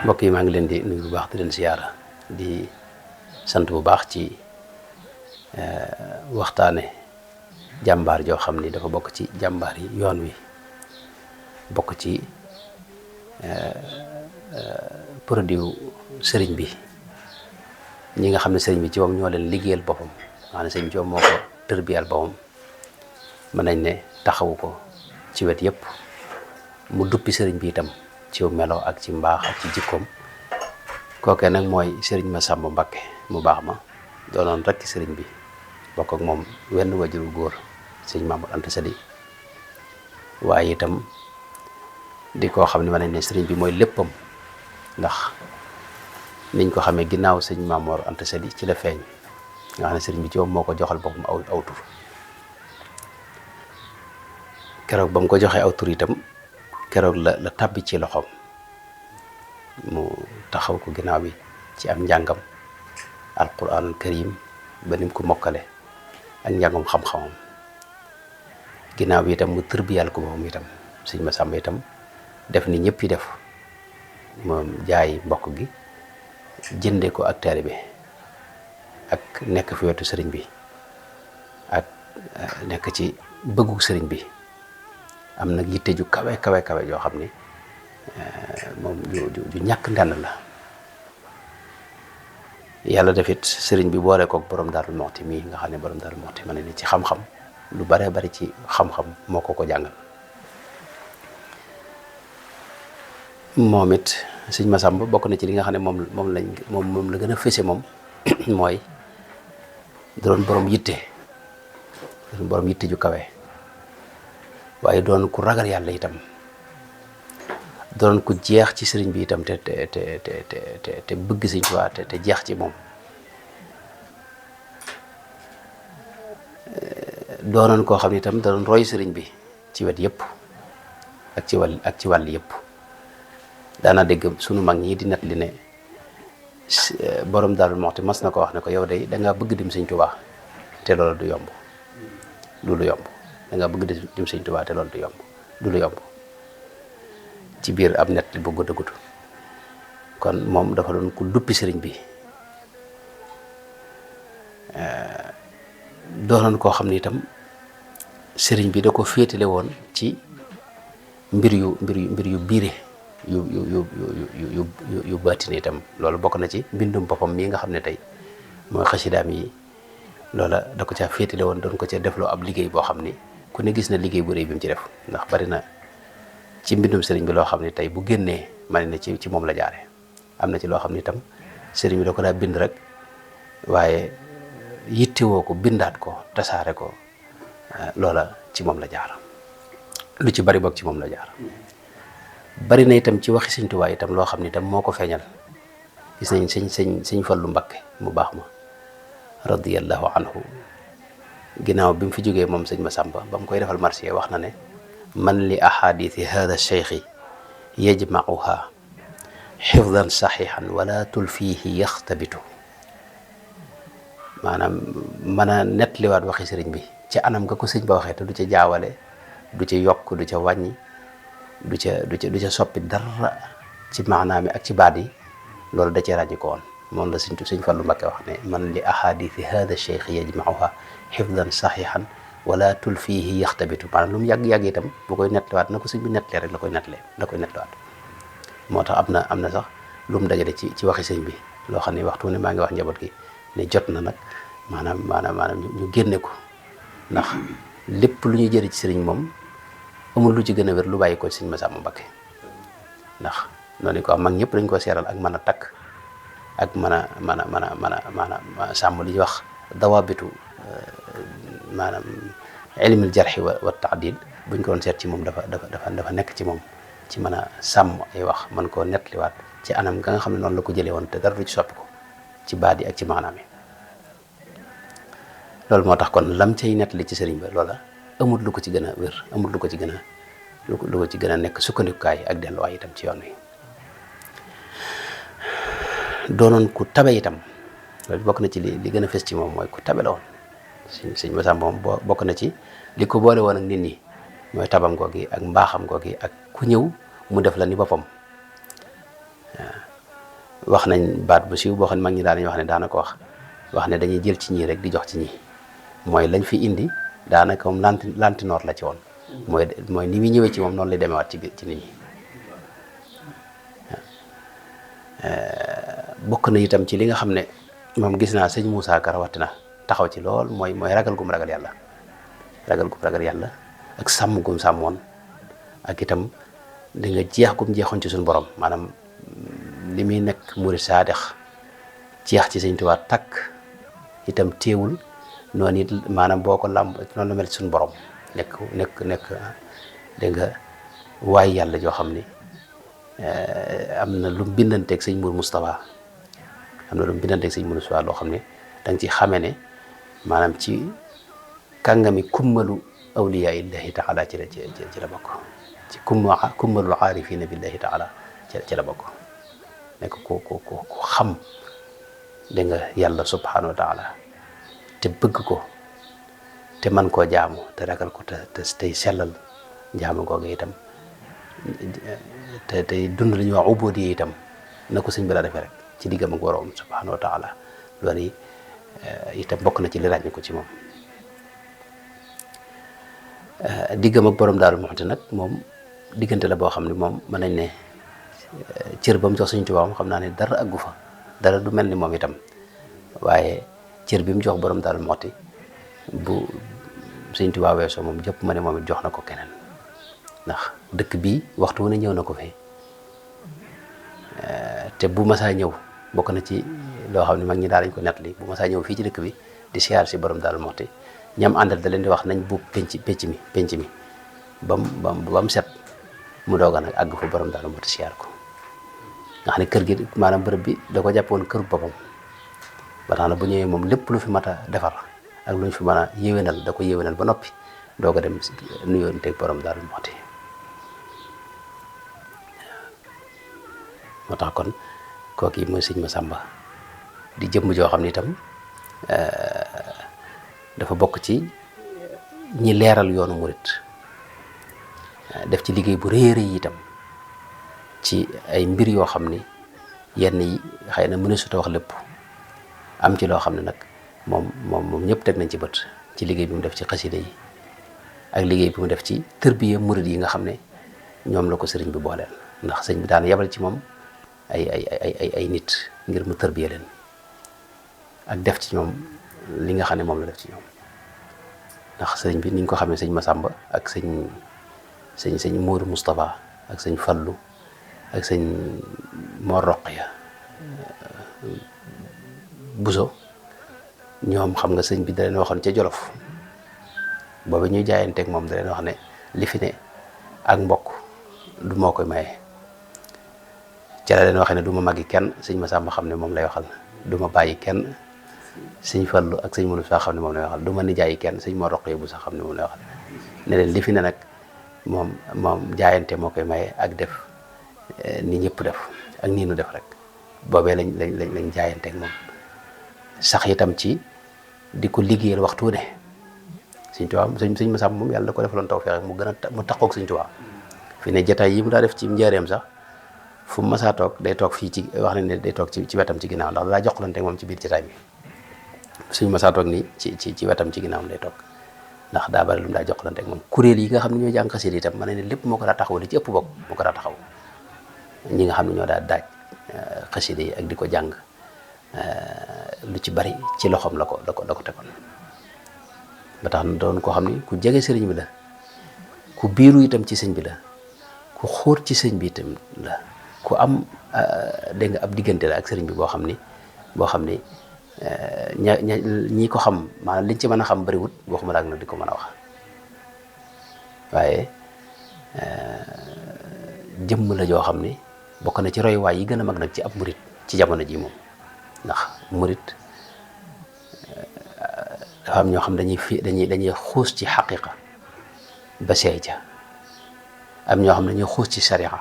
mbokk yi maa ngi leen di nuyu bu baax di leen ziyaara di sant bu baax ci waxtaane jàmbaar joo xam ni dafa bokk ci jàmbaar yi yoon wi bokk ci produit sëriñ bi ñi nga xam ne sëriñ bi ci moom ñoo leen liggéeyal boppam maanaam sëriñ bi ci moom moo ko tërbiyal boppam mën nañ ne taxawu ko ci wet yépp mu duppi sëriñ bi itam ci melo ak ci mbaax ak ci jikkoom kookee nag mooy sëriñ Massamba Mbacké mu baax ma doonoon rekk sëriñ bi bokk ak moom wenn wajuru góor sëriñ Mamour Anta Sali waaye itam di koo xam ne mën nañ ne sëriñ bi mooy léppam ndax niñ ko xamee ginnaaw sëriñ Mamour Anta Sali ci la feeñ nga xam ne sëriñ bi ci moom moo ko joxal boppam aw tur keroog ba mu ko joxee aw tur itam keroog la tàbbi ci loxoom mu taxaw ko ginnaaw bi ci am njàngam alquranul karim ba nim ko mokkale ak njàngam xam-xamam ginnaaw bi itam mu tërbiyal ko moom itam sëñ Massamba itam def ni ñëpp yi def moom jaay mbokk gi jënde ko ak taalibe ak nekk fi wetu sëriñ bi ak nekk ci bëggu sëriñ bi am nag yitte ju kawe joo xam ni moom ju ñàkk ndànn la yàlla defit sëriñ bi boole kook borom Daaru Muxti mii nga xam ne borom Daaru Muxti ma ne ni ci xam-xam lu bare bari ci xam-xam moo ko jàngal moom it sëñ Massamba bokk na ci li nga xam ne moom la gën a fese moom mooy doon borom yitte ju kawe waaye doon ku ragal yàlla itam doon ku jeex ci sëriñ bi itam te bëgg sëriñ Tuubaa te jeex ci moom doonoon koo xam ne itam da doon roy sëriñ bi ci wet yëpp ak ci wàll yëpp daana dégg sunu mag ñi di nett li ne borom Daaru Muxti mas na ko wax ne ko yow day dangaa bëgg dim sëriñ Tuubaa te loolu du yomb lu yomb dangaa bëgg dim sëriñ Tuubaa te loolu du lu yomb ci biir ab nett bu gudd a gudd kon moom dafa doon ku duppi sëriñ bi doonoon koo xam ne itam sëriñ bi da ko féetale woon ci mbir yu biire yu baatine itam loolu bokk na ci mbindum boppam mii nga xam ne tey mooy xasidaam yi loola da ko caa féetale woon doon ko ca defloo ab liggéey boo xam ni ku ne gis na liggéey bu rëy bi mu ci def ndax bari na ci mbindum sëriñ bi loo xam ne tey bu génnee man ne ci moom la jaare am na ci loo xam ne itam sëriñ bi da ko daa bind rek waaye yittewoo ko bindaat ko tasaare ko loola ci moom la jaar lu ci bari boog ci moom la jaar bari na itam ci waxi sëñ Tuubaa itam loo xam ne itam moo ko feeñal gis nañ sëñ Fallu Mbakke mu baax ma radiyallahu anhu ginnaaw bi mu fi jógee moom sëñ Massamba ba mu koy defal marché wax na ne man li ahadithi hada cheikhi yajmauha xifdan saxihan wala tulfiihi yaxtabitu maanaam mën a nettaliwaat waxi sëriñ bi ci anam nga ko sëñ ba waxee te du ca jaawale du ca yokk du ca wàññi du ca soppi dara ci maanaam ak ci baat yi loolu da cee ràññi ko woon moom la sëñ Fallu Mbakke wax ne man li ahadithi hada cheikh yajmauha xifdan saxihan wala tulfiihi yaxtabitu maanaam lu mu yàgg-yàgg itam bu koy nettaliwaat na ko sëñ bi nettalee rek la koy nettaliwaat moo tax am na sax lu mu dajale ci waxi sëñ bi loo xam ne waxtu ne maa ngi wax njaboot gi ne jot na nag maanaam ñu génne ko ndax lépp lu ñuy jëri ci sëriñ moom amul lu ci gën a wér lu bàyyi ko sëñ Massamba Mbacké ndax noonu ko mag ñëpp dañ ko seeral ak mën a takk ak mën a sàmm li ñuy wax dawaabitu maanaam ilmul jarxi wa taadil buñ ko doon seet ci moom dafa nekk ci moom ci mën a sàmm ay wax mën koo nettaliwaat ci anam nga xam ne noonu la ko jëlee woon te dara du ci soppi ko ci baat yi ak ci maanaam yi loolu moo tax kon lam cay nettali ci sëriñ ba loola amul lu ko ci gën a wér amul lu ko ci gën a nekk sukkandikukaay ak delluwaay itam ci yoon wi doonoon ku tabe itam loolu bokk na ci li gën a fës ci moom mooy ku tabe la woon sëñ Massamba moom bokk na ci li ko boole woon ak nit ñi mooy tabam googi ak mbaaxam googi ak ku ñëw mu def la ni boppam. wax nañ baat bu siiw boo xam ne mag ñi daanañ wax ne daana ko wax ne dañuy jël ci ñii rek di jox ci ñi mooy lañ fi indi daanaka moom lantinoor la ci woon mooy ni muy ñëwee ci moom noonu lay demewaat ci nit ñi. bokk na itam ci li nga xam ne moom gis naa sëñ Moussa Ka rawatina taxaw ci lool mooy ragal gum ragal yàlla ak sàmm gum sàmmoon ak itam di nga jeex gum jeexoon ci suñu borom maanaam li muy nekk murid saadix jeex ci sëñ Tuubaa takk itam téewul noonu it maanaam boo ko làmb noonu la mel ci suñu borom nekk dégg nga waay yàlla joo xam ni am na lu mu bindanteeg sëñ Mour Moustapha loo xam ne da nga ci xamee ne maanaam ci kàngami kummalu awliyaa illahi taala ci la bokk ci kummalul aarifina billahi taala ci la bokk nekk ku xam dégg nga yàlla subhanahu wa taala te bëgg ko te man koo jaamu te ragal ko te tey sellal jaamu googu itam te tey dund la ñuy wax ubudi itam na ko sëñ bi la defee rek ci diggam ak boroom subhanahu wa taala loolu itam bokk na ci li ràññi ko ci moom. diggam ak borom Daaru Muxti nag moom diggante la boo xam ne moom mën nañ ne cër ba mu jox Sëñ Tuubaa xam naa ne dara aggu fa dara du mel ni moom itam waaye cër bi mu jox borom Daaru Muxti bu Sëñ Tuubaa weesoo moom jëpp ma ne moom it jox na ko keneen ndax dëkk bii waxtu wu ne ñëw na ko fi te bu masaa ñëw bokk na ci loo xam ne mag ñi daal dañ ko nettali bu masaa ñëw fii ci dëkk bi di siyaar si borom Daaru Muxti ñam àndal da leen di wax nañ buub penc mi ba mu set mu doog a nag àgg fa borom Daaru Muxti siyaar ko nga xam ne kër gi maanaam bërëb bi da ko jàppoon kër boppam ba tax na bu ñëwee moom lépp lu fi mat a defar ak lu ñu fi mën a yéwénal da ko yéwénal ba noppi doog a dem nuyoonteeg borom Daaru Muxti moo tax kon kooku mooy sëñ Masamba di jëmm joo xam ne itam dafa bokk ci ñi leeral yoonu murit def ci liggéey bu rëy rëy itam ci ay mbir yoo xam ni yenn yi xëy na mëneesut a wax lépp am ci loo xam ne nag moom ñëpp teg nañ ci bët ci liggéey bi mu def ci xasida yi ak liggéey bi mu def ci tërbiya murit yi nga xam ne ñoom la ko sëriñ bi booleel ndax sëriñ bi daan yabal ci moom ay nit ngir mu tërbiya leen ak def ci ñoom li nga xam ne moom la def ci ñoom ndax sëriñ bi niñ ko xamee sëñ Masamba ak sëñ Moodu Moustapha ak sëñ Fallu ak sëñ Mor Roqaya Buso ñoom xam nga sëñ bi da leen waxoon ca Jolof boobu ñuy jaayanteeg moom da leen wax ne li fi ne ak mbokk du moo koy maye ca la leen waxee ne du ma màggi kenn sëñ Masamba xam ne moom lay waxal du ma bàyyi kenn sëñ Fallu ak sëñ Moodu sax xam ne moom lay waxal du ma nijaayi kenn sëñ Mor Roqaya bu sax xam ne moom lay waxal ne leen li fi ne nag moom jaayante moo koy maye ak def ni ñëpp def ak nii nu def rek boobee lañ jaayanteeg moom sax itam ci di ko liggéeyal waxtu ne sëñ Tuubaa sëñ Masamba moom yàlla da ko defaloon tawfeex mu gën a mu taxoog sëñ Tuubaa fi ne jataay yi mu daa def ci njaareem sax fu mu masaa toog day toog fii ci wax nañ ne day toog ci wetam ci ginnaaw ndax daa joxlanteeg moom ci biir jataay bi suñ masaa toog nii ci wetam ci ginnaawam day toog ndax daa bari lu mu daa joxlanteeg moom kuréel yi nga xam ne ñoo jàng xasida itam mën na ne lépp moo ko daa taxaw li ci ëpp bokk moo ko daa taxaw ñi nga xam ne ñoo daa daaj xasida yi ak di ko jàng lu ci bari ci loxoom la ko tegoon ba tax na doon koo xam ne ku jege sëriñ bi la ku biiru itam ci sëñ bi la ku xóot ci sëñ bi itam la ku am dégg nga ab diggante la ak sëriñ bi boo xam ni ñi ko xam maanaam liñ ci mën a xam bariwut waxuma la ak nag di ko mën a wax waaye jëmm la joo xam ni bokk na ci royuwaay yi gën a mag nag ci ab murit ci jamono ji moom ndax murit dafa am ñoo xam dañuy xuus ci xaqiqa ba seey ca am ñoo xam dañuy xuus ci sariya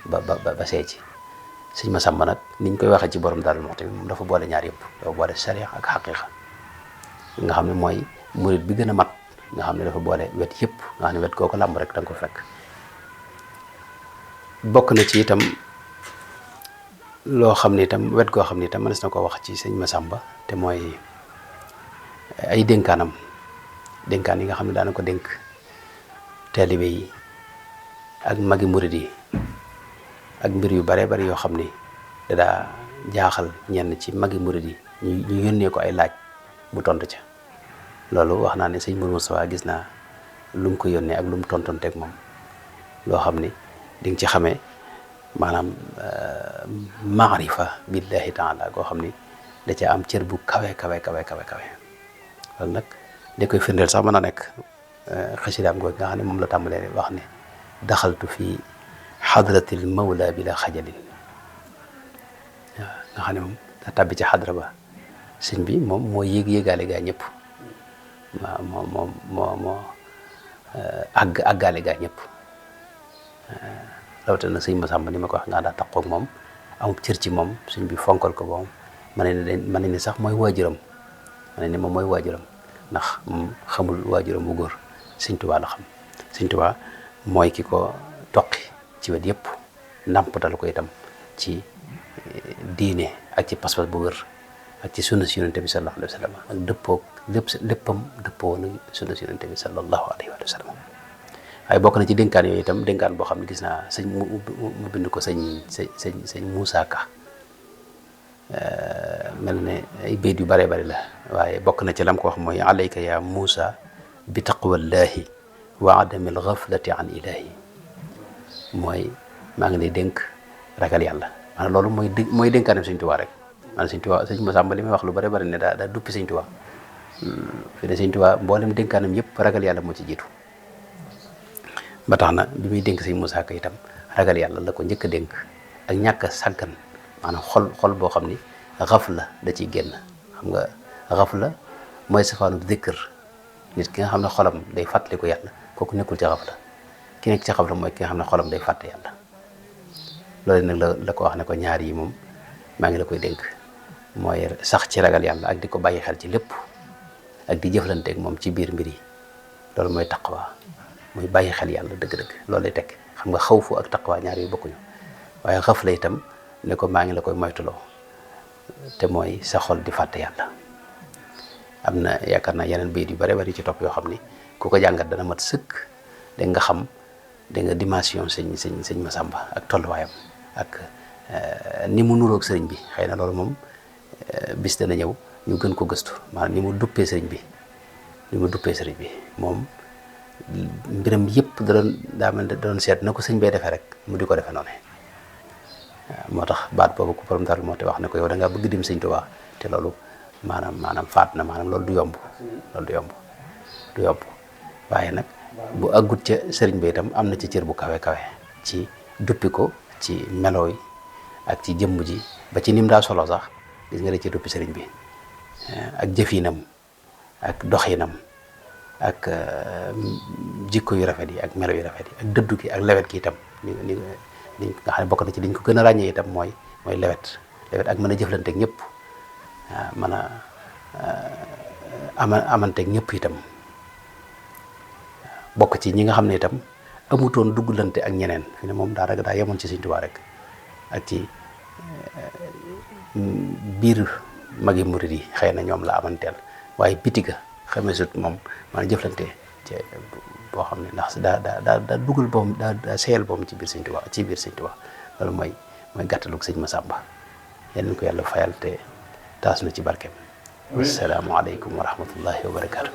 ba seey ci sëñ Masamba nag niñ koy waxee ci borom Daaru Muxti moom dafa boole ñaar yëpp dafa boole sariya ak xaqiqa nga xam ne mooy murit bi gën a mat nga xam ne dafa boole wet yëpp nga xam ne wet koo ko làmb rek da nga ko fekk. bokk na ci itam loo xam ne itam wet goo xam ne itam mënees na ko wax ci sëñ Massamba te mooy ay dénkaan yi nga xam ne daana ko dénk taalibe yi ak magi murid yi ak mbir yu bare bari yoo xam ni dadaa jaaxal ñenn ci magi murid yi ñu yónnee ko ay laaj mu tontu ca. loolu wax naa ne sëñ Mourou Moustapha gis naa lu mu ko yónnee ak lu mu tontonteeg moom loo xam ni di nga ci xamee maanaam maarifa billahi taala goo xam ni da ca am cër bu kawe loolu nag da koy firndeel sax mën a nekk xasidaam googu nga xam ne moom la tàmbalee wax ne daxaltu fi xadratil mawla bila xajalin waaw nga xam ne moom da tàbbi ci xadra ba sëñ bi moom moo yéegaale gaa ñëpp waaw moo àggaale gaa ñëpp rawatina sëñ Massamba ni ma ko wax nga daa taqoog moom amub cër ci moom sëñ bi fonkal ko moom ma ne ni sax mooy waajuram ma ne ni moom mooy waajuram ndax moom xamul waajuram bu góor sëñ Tuubaa la xam sëñ Tuubaa mooy ki ko toqi ci wet yëpp ndàmpatal ko itam ci diine ak ci pas-pas bu wër ak ci sunna si yonente bi sallallahu alayhi wa sallam ak dëppoog léppam dëppoo na sunna si yonente bi sallallahu alayhi wa sallam. waaye bokk na ci dénkaan yooyu itam dénkaan boo xam ne gis naa sëñ mu bind ko sëñ Moussa Ka mel ne ay bayt yu bare bari la waaye bokk na ci lam ko wax mooy alayka ya Moussa bi taqwallahi wa adamil ghaflati an ilahi mooy maa ngi lay dénk ragal yàlla maanaam loolu mooy dénkaanam sëñ Tuubaa rek maanaam sëñ Tuubaa sëñ Massamba li may wax lu bare bari ne daa duppi sëñ Tuubaa fi ne sëñ Tuubaa mboolem dénkaanam yëpp ragal yàlla moo ci jiitu ba tax na bi muy dénk sëñ Moussa Ka itam ragal yàlla la ko njëkk a dénk ak ñàkk a sàggan maanaam xol boo xam ni xafla da ciy génn xam nga xafla mooy safaanu zikr nit ki nga xam ne xolam day fàttaliku yàlla kooku nekkul ci xafla ki nekk ci xafla mooy ki nga xam ne xolam day fàtte yàlla loolu nag la ko wax ne ko ñaar yi moom maa ngi la koy dénk mooy sax ci ragal yàlla ak di ko bàyyi xel ci lépp ak di jëflanteeg moom ci biir mbir yi loolu mooy taqwa muy bàyyi xel yàlla dëgg-dëgg loolu lay tekk xam nga xawfu ak taqwa ñaar yu bokkuñu waaye xafla itam ne ko maa ngi la koy moytuloo te mooy sa xol di fàtte yàlla. am na yaakaar naa yeneen bayit yu bare bari ci topp yoo xam ni ku ko jàngat dana mat sëkk da nga xam da nga dimension sëñ Massamba ak tolluwaayam ak ni mu nuroog sëriñ bi xëy na loolu moom bis dana ñëw ñu gën ko gëstu maanaam ni mu duppee sëriñ bi moom mbiram yëpp daa mel da doon seet na ko sëñ bay defee rek mu di ko defee noonu moo tax baat boobu ku borom dal moo te wax ne ko yow da ngaa bëgg dim sëñ Tuubaa te loolu maanaam faat na maanaam loolu du yomb waaye nag bu àggut ca sëriñ bi itam am na ci cër bu kawe ci duppi ko ci melo yi ak ci jëmm ji ba ci nim daa solo sax gis nga da ci duppi sëriñ bi ak jëfinam ak doxinam ak jikko yu rafet yi ak melo yu rafet yi ak dëddu gi ak lewet gi itam ni nga xam ne bokk na ci liñ ko gën a ràññee itam mooy lewet ak mën a jëflanteeg ñëpp mën a amanteeg ñëpp itam bokk ci ñi nga xam ne itam amutoon dugglante ak ñeneen fi ne moom daa yemoon ci Sëñ Tuubaa rek ak ci biir magi murid yi xëy na ñoom la amanteel waaye bitiga xamee sut moom maanaam jëflante ci boo xam ne ndax daa dugal boom daa seyal boom ci biir Sëñ Tuubaa loolu mooy gàttalug sëñ Massamba yal nañu ko yàlla fayal te taas na ci barkeem. Assalaamu aleykum wa rahmatullahi wa barakaatu.